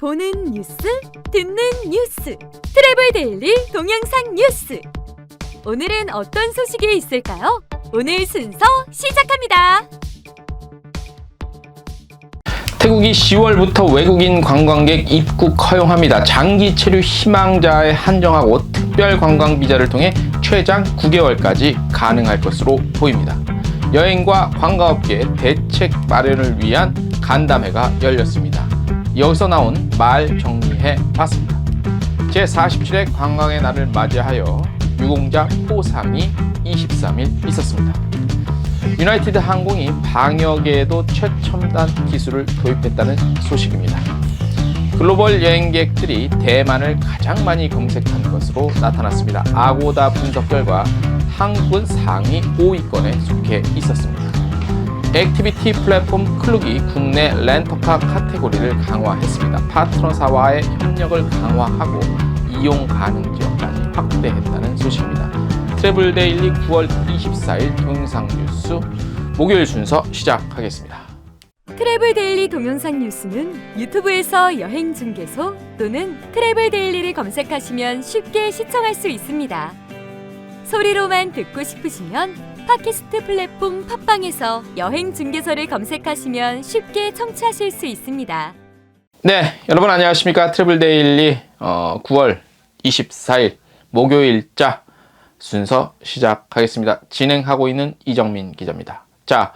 보는 뉴스, 듣는 뉴스, 트래블 데일리 동영상 뉴스. 오늘은 어떤 소식이 있을까요? 오늘 순서 시작합니다. 태국이 10월부터 외국인 관광객 입국 허용합니다. 장기 체류 희망자에 한정하고 특별 관광 비자를 통해 최장 9개월까지 가능할 것으로 보입니다. 여행과 관광업계 대책 마련을 위한 간담회가 열렸습니다. 여기서 나온 말 정리해 봤습니다. 제47회 관광의 날을 맞이하여 유공자 포상이 23일 있었습니다. 유나이티드 항공이 방역에도 최첨단 기술을 도입했다는 소식입니다. 글로벌 여행객들이 대만을 가장 많이 검색한 것으로 나타났습니다. 아고다 분석 결과 한국은 상위 5위권에 속해 있었습니다. 액티비티 플랫폼 클룩이 국내 렌터카 카테고리를 강화했습니다. 파트너사와의 협력을 강화하고 이용 가능 지역까지 확대했다는 소식입니다. 트래블 데일리 9월 24일 동영상 뉴스 목요일 순서 시작하겠습니다. 트래블 데일리 동영상 뉴스는 유튜브에서 여행 중개소 또는 트래블 데일리를 검색하시면 쉽게 시청할 수 있습니다. 소리로만 듣고 싶으시면 팟캐스트 플랫폼 팟빵에서 여행 중개소를 검색하시면 쉽게 청취하실 수 있습니다. 네, 여러분 안녕하십니까? 트래블 데일리 9월 24일 목요일자 순서 시작하겠습니다. 진행하고 있는 이정민 기자입니다. 자,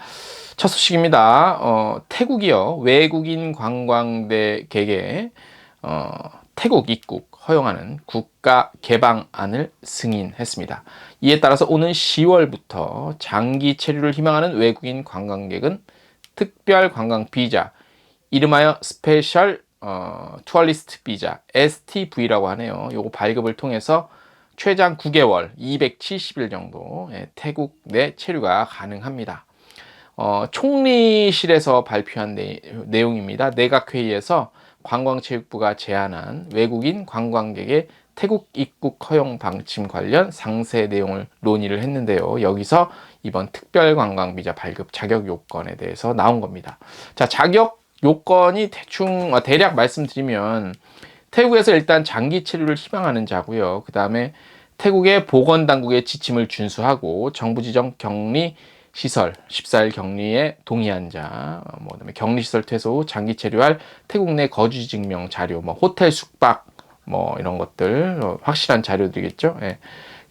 첫 소식입니다. 태국이요. 외국인 관광객에게 태국 입국 허용하는 국가 개방안을 승인했습니다. 이에 따라서 오는 10월부터 장기 체류를 희망하는 외국인 관광객은 특별 관광 비자, 이름하여 스페셜 투어리스트 비자, STV라고 하네요. 요거 발급을 통해서 최장 9개월, 270일 정도 태국 내 체류가 가능합니다. 총리실에서 발표한 내용입니다. 내각회의에서 관광체육부가 제안한 외국인 관광객의 태국 입국 허용 방침 관련 상세 내용을 논의를 했는데요. 여기서 이번 특별 관광 비자 발급 자격 요건에 대해서 나온 겁니다. 자, 자격 요건이 대략 말씀드리면 태국에서 일단 장기 체류를 희망하는 자고요. 그 다음에 태국의 보건당국의 지침을 준수하고 정부 지정 격리 시설 14일 격리에 동의한 자, 그다음에 격리시설 퇴소 후 장기 체류할 태국 내 거주 증명 자료, 호텔 숙박, 이런 것들 확실한 자료들이겠죠. 예.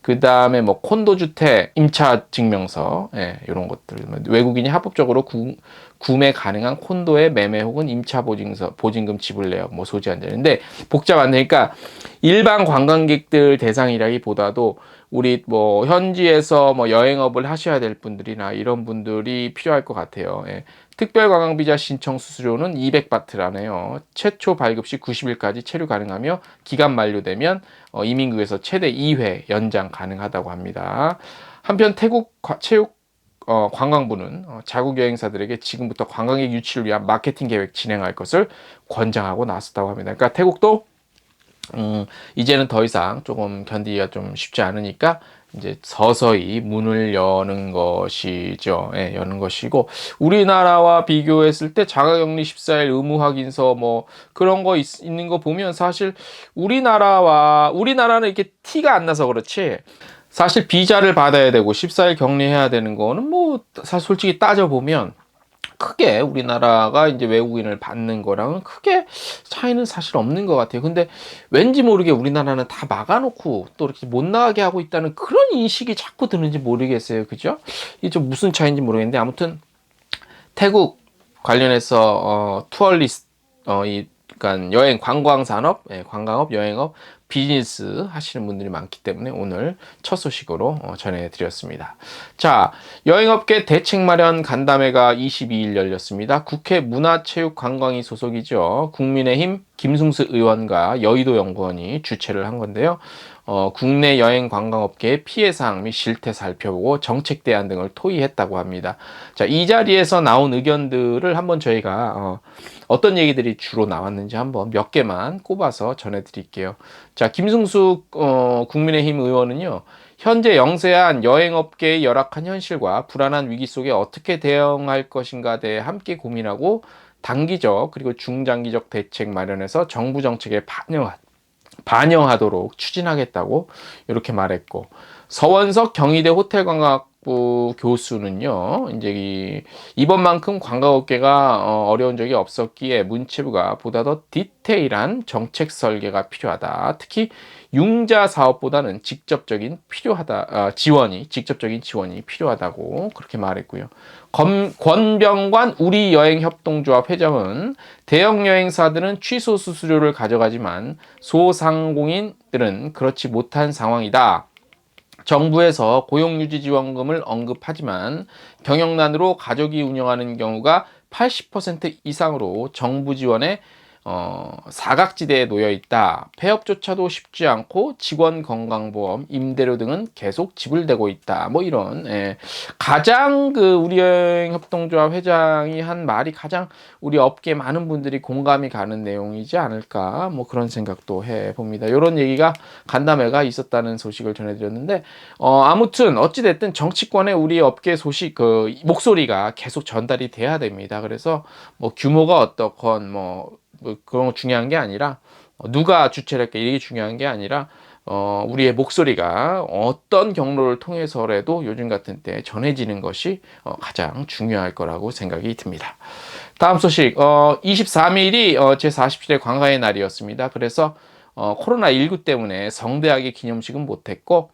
그 다음에 콘도 주택 임차 증명서, 이런 것들 외국인이 합법적으로 구매 가능한 콘도의 매매 혹은 임차 보증금 지불 내역 소지한 자인데 복잡한데, 그러니까 일반 관광객들 대상이라기보다도 우리 현지에서 여행업을 하셔야 될 분들이나 이런 분들이 필요할 것 같아요. 예. 특별관광비자 신청 수수료는 200바트라네요. 최초 발급 시 90일까지 체류 가능하며 기간 만료되면 이민국에서 최대 2회 연장 가능하다고 합니다. 한편 태국 관광부는 자국 여행사들에게 지금부터 관광객 유치를 위한 마케팅 계획 진행할 것을 권장하고 나섰다고 합니다. 그러니까 태국도 이제는 더 이상 조금 견디기가 좀 쉽지 않으니까 이제 서서히 문을 여는 것이죠. 예, 여는 것이고, 우리나라와 비교했을 때 자가격리 14일 의무 확인서 그런 거 있는 거 보면 사실 우리나라는 이렇게 티가 안 나서 그렇지, 사실 비자를 받아야 되고 14일 격리해야 되는 거는 사실 솔직히 따져보면 크게 우리나라가 이제 외국인을 받는 거랑은 크게 차이는 사실 없는 것 같아요. 근데 왠지 모르게 우리나라는 다 막아놓고 또 이렇게 못 나가게 하고 있다는 그런 인식이 자꾸 드는지 모르겠어요. 그죠? 이게 좀 무슨 차이인지 모르겠는데, 아무튼 태국 관련해서 투어리스트 그러니까 여행 관광 산업, 관광업, 여행업, 비즈니스 하시는 분들이 많기 때문에 오늘 첫 소식으로 전해드렸습니다. 자, 여행업계 대책 마련 간담회가 22일 열렸습니다. 국회 문화체육관광위 소속이죠. 국민의힘 김승수 의원과 여의도 연구원이 주최를 한 건데요. 국내 여행 관광업계의 피해사항 및 실태 살펴보고 정책 대안 등을 토의했다고 합니다. 자, 이 자리에서 나온 의견들을 한번 저희가 어떤 얘기들이 주로 나왔는지 한번 몇 개만 꼽아서 전해드릴게요. 자, 김승수 국민의힘 의원은요, 현재 영세한 여행업계의 열악한 현실과 불안한 위기 속에 어떻게 대응할 것인가에 대해 함께 고민하고 단기적 그리고 중장기적 대책 마련해서 정부 정책에 반영하도록 추진하겠다고 이렇게 말했고, 서원석 경희대 호텔관광학부 교수는요, 이제 이번만큼 관광업계가 어려운 적이 없었기에 문체부가 보다 더 디테일한 정책 설계가 필요하다. 특히 융자 사업보다는 직접적인 지원이 필요하다고 그렇게 말했고요. 권병관 우리여행협동조합 회장은 대형 여행사들은 취소 수수료를 가져가지만 소상공인들은 그렇지 못한 상황이다. 정부에서 고용유지지원금을 언급하지만 경영난으로 가족이 운영하는 경우가 80% 이상으로 정부 지원에 사각지대에 놓여 있다. 폐업조차도 쉽지 않고 직원 건강보험, 임대료 등은 계속 지불되고 있다. 뭐 이런 가장 우리 여행협동조합 회장이 한 말이 가장 우리 업계 많은 분들이 공감이 가는 내용이지 않을까, 뭐 그런 생각도 해봅니다. 이런 얘기가 간담회가 있었다는 소식을 전해드렸는데, 아무튼 어찌됐든 정치권의 우리 업계 소식 목소리가 계속 전달이 돼야 됩니다. 그래서 뭐 규모가 어떻건 뭐 그런 거 중요한 게 아니라 누가 주체를 할까 이게 중요한 게 아니라 우리의 목소리가 어떤 경로를 통해서라도 요즘 같은 때 전해지는 것이 가장 중요할 거라고 생각이 듭니다. 다음 소식 23일이 제47회 관광의 날이었습니다. 그래서 코로나19 때문에 성대하게 기념식은 못했고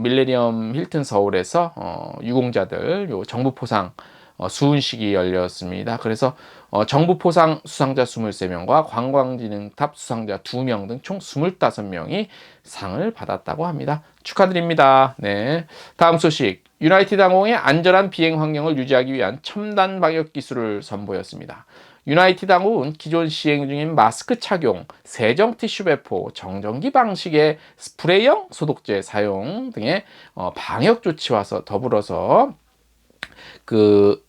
밀레니엄 힐튼 서울에서 유공자들 정부 포상 수훈식이 열렸습니다. 그래서 정부 포상 수상자 23명과 관광진흥탑 수상자 2명 등 총 25명이 상을 받았다고 합니다. 축하드립니다. 네. 다음 소식. 유나이티드 항공의 안전한 비행 환경을 유지하기 위한 첨단 방역 기술을 선보였습니다. 유나이티드 항공은 기존 시행 중인 마스크 착용, 세정 티슈 배포, 정전기 방식의 스프레이형 소독제 사용 등의 방역 조치와 더불어서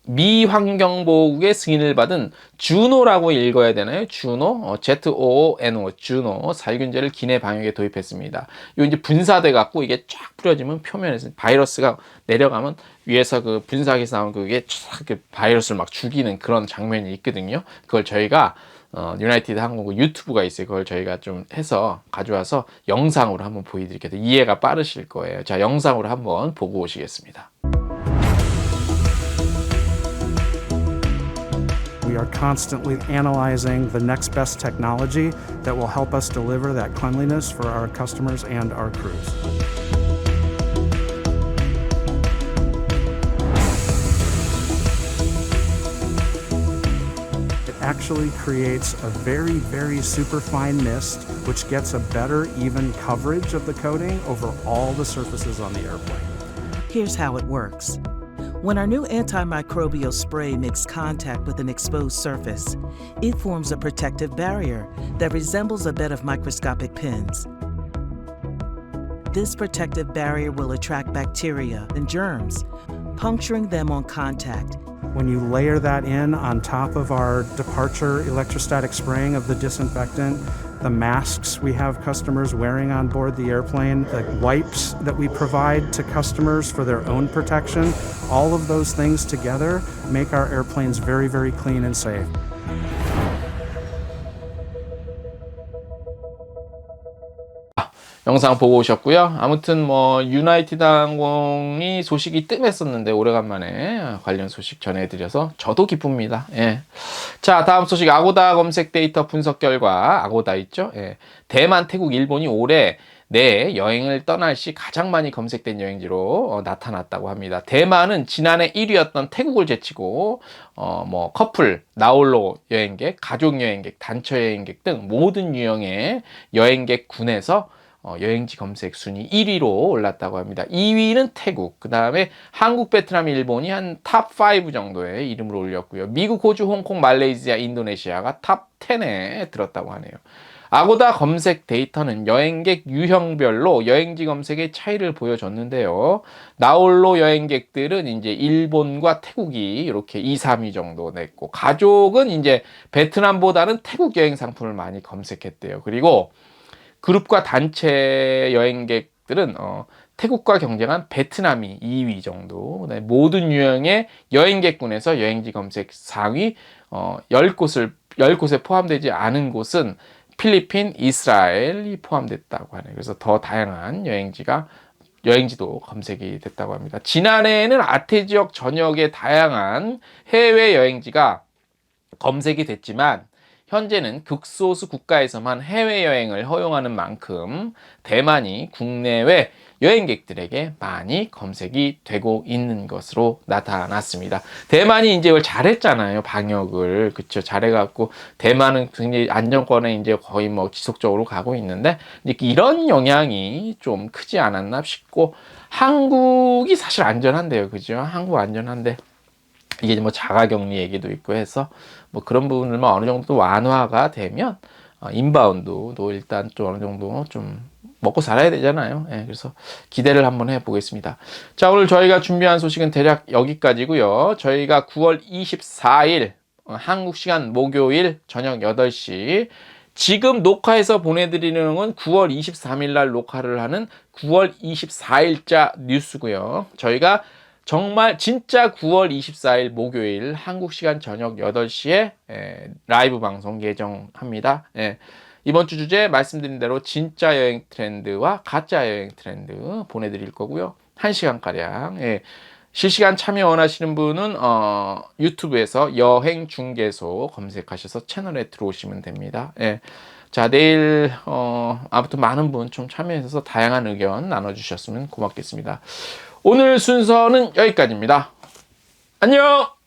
미환경보호국의 승인을 받은 주노라고 읽어야 되나요? 주노, ZOONO, 주노 살균제를 기내 방역에 도입했습니다. 이 이제 분사돼 갖고 이게 쫙 뿌려지면 표면에서 바이러스가 내려가면 위에서 분사기에서 나온 그게 쫙 바이러스를 막 죽이는 그런 장면이 있거든요. 그걸 저희가 유나이티드 항공 유튜브가 있어요. 그걸 저희가 좀 해서 가져와서 영상으로 한번 보여드릴게요. 이해가 빠르실 거예요. 자, 영상으로 한번 보고 오시겠습니다. We are constantly analyzing the next best technology that will help us deliver that cleanliness for our customers and our crews. It actually creates a very, very superfine mist, which gets a better, even coverage of the coating over all the surfaces on the airplane. Here's how it works. When our new antimicrobial spray makes contact with an exposed surface, it forms a protective barrier that resembles a bed of microscopic pins. This protective barrier will attract bacteria and germs, puncturing them on contact. When you layer that in on top of our departure electrostatic spraying of the disinfectant, the masks we have customers wearing on board the airplane, the wipes that we provide to customers for their own protection, all of those things together make our airplanes very, very clean and safe. 영상 보고 오셨고요. 아무튼 유나이티드 항공이 소식이 뜸했었는데 오래간만에 관련 소식 전해드려서 저도 기쁩니다. 예. 자, 다음 소식. 아고다 검색 데이터 분석 결과, 아고다 있죠? 예. 대만, 태국, 일본이 올해 내 여행을 떠날 시 가장 많이 검색된 여행지로 나타났다고 합니다. 대만은 지난해 1위였던 태국을 제치고 커플, 나홀로 여행객, 가족 여행객, 단체 여행객 등 모든 유형의 여행객 군에서 여행지 검색 순위 1위로 올랐다고 합니다. 2위는 태국, 그 다음에 한국, 베트남, 일본이 한 탑 5 정도의 이름을 올렸고요. 미국, 호주, 홍콩, 말레이시아, 인도네시아가 탑 10에 들었다고 하네요. 아고다 검색 데이터는 여행객 유형별로 여행지 검색의 차이를 보여줬는데요. 나홀로 여행객들은 이제 일본과 태국이 이렇게 2, 3위 정도 냈고, 가족은 이제 베트남보다는 태국 여행 상품을 많이 검색했대요. 그리고 그룹과 단체 여행객들은 태국과 경쟁한 베트남이 2위 정도. 모든 유형의 여행객군에서 여행지 검색 상위 10곳에 포함되지 않은 곳은 필리핀, 이스라엘이 포함됐다고 하네요. 그래서 더 다양한 여행지도 검색이 됐다고 합니다. 지난해에는 아태 지역 전역의 다양한 해외 여행지가 검색이 됐지만 현재는 극소수 국가에서만 해외여행을 허용하는 만큼 대만이 국내외 여행객들에게 많이 검색이 되고 있는 것으로 나타났습니다. 대만이 이제 이걸 잘했잖아요. 방역을. 그쵸. 잘해갖고 대만은 굉장히 안정권에 이제 거의 뭐 지속적으로 가고 있는데 이제 이런 영향이 좀 크지 않았나 싶고 한국이 사실 안전한데요. 그죠? 한국 안전한데 이게 뭐 자가격리 얘기도 있고 해서 뭐 그런 부분들만 어느 정도 완화가 되면 인바운드도 일단 좀 어느 정도 좀 먹고 살아야 되잖아요. 예, 그래서 기대를 한번 해보겠습니다. 자, 오늘 저희가 준비한 소식은 대략 여기까지고요. 저희가 9월 24일 한국 시간 목요일 저녁 8시 지금 녹화해서 보내드리는 건 9월 23일 날 녹화를 하는 9월 24일자 뉴스고요. 저희가 정말 진짜 9월 24일 목요일 한국 시간 저녁 8시에 라이브 방송 예정합니다. 이번 주 주제 말씀드린 대로 진짜 여행 트렌드와 가짜 여행 트렌드 보내드릴 거고요. 1시간가량. 실시간 참여 원하시는 분은 유튜브에서 여행 중개소 검색하셔서 채널에 들어오시면 됩니다. 자, 내일 아무튼 많은 분 좀 참여해서 다양한 의견 나눠주셨으면 고맙겠습니다. 오늘 순서는 여기까지입니다. 안녕!